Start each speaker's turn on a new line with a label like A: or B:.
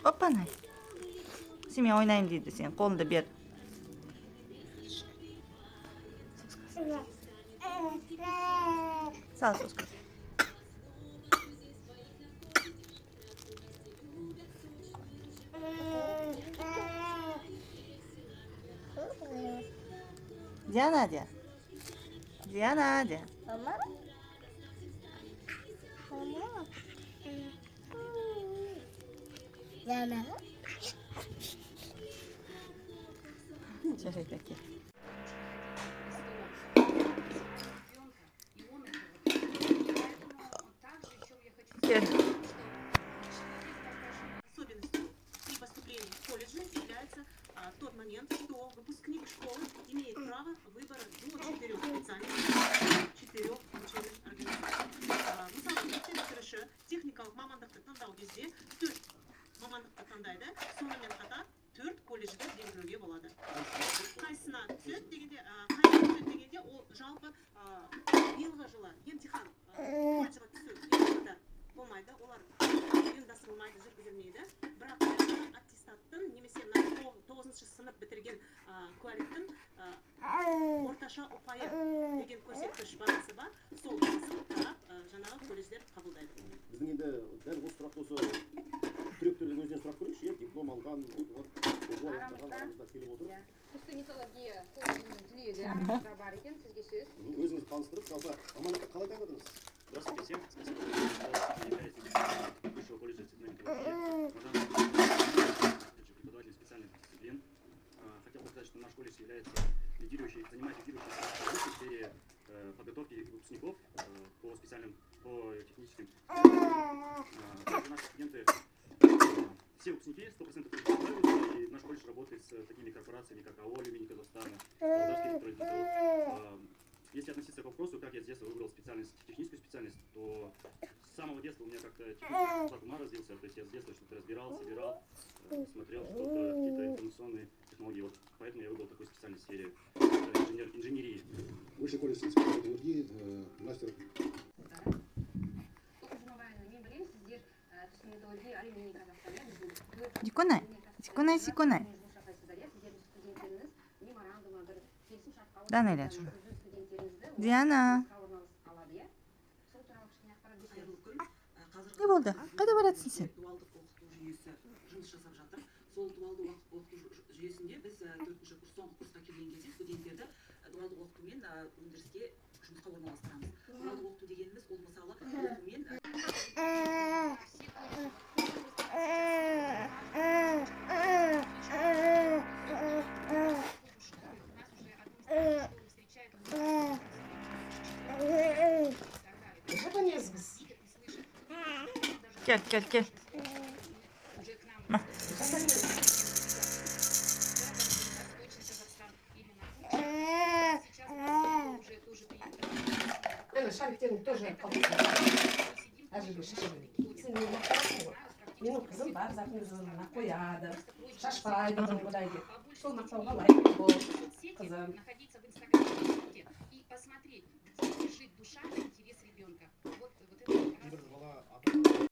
A: Опа-на. Семья ойнайын дейді сен. Қолыңды бер. Сал соска. Диана, Диана. Диана, Диана.
B: Mama? Mama? Mama?
A: Şöyle peki. Gel.
C: Особенностью при поступлении в колледж является тот момент, что выпускник школы имеет право выбора до 4 специальностей, 4 учебных организаций. Мысалы, мектеп бітіруші техникалық мамандықты таңдау кезде 4 мамандықты таңдайды, сонымен қатар 4 колледжді белгілеуге болады. Қайсына түседі дегенде, ол жалпы биылғы жылы емтихан колледжға түсу болмайды, олар ұйымдастырылмайды, жүргізілмейді. Бірақ аттестаттың немесе 9-шы сынып бітірген куәліктің орташа ұпайы деген көрсеткіш бағасы бар, сол бағасын қарап жаңағы колледждер қабылдайды.
D: Біздің енді дәл осы сұрақты осы түлектердің өзінен сұрақ көрейікші, диплом алған, арамызда келіп отыр.
E: Косметология колледжінің түлегі бар екен, сізге сөз.
D: Өзіңізді таныстырып, жалпы мамандыққа қалай дайындадыңыз?
F: Здравствуйте всем. Спасибо Высшего колледжа цветной металлургии. Преподаватель специальных дисциплин. Хотел бы сказать, что наш колледж занимает лидирующую позицию в сфере подготовки выпускников по техническим. Наши студенты, все выпускники 100% устраиваются, и наш колледж работает с такими корпорациями, как АО «Алюминий Казахстана», Володарский электролиззавод. Если относиться к вопросу, как я с детства выбрал техническую специальность, то с самого детства у меня как-то технический склад ума развился. То есть я с детства что-то разбирал, собирал, смотрел что-то, какие-то информационные технологии. Вот поэтому я выбрал такую специальность в сфере инженерии.
D: Высший колледж цветной металлургии, мастер.
A: Диконай. Диконай, сиконай. Да, Неля. Диана. Не болды? Қайда баратсың сен?
C: Дуалдық оқыту жүйесі жұмыс жасап жатыр. Сол дуалды оқыту жүйесінде біз 4-ші курс, соңғы курсқа келген кезде студенттерді дуалдық оқытумен өндіріске жұмысқа орналастырамыз. Дуалдық оқыту дегеніміз ол мысалы оқумен
A: Gel, gel, gel.
G: Шариктерін тоже менің қызым бар затын өзіне қояды, шашпайды бұрынғыдай деп. Сол мақтауға лайық бол, қызым.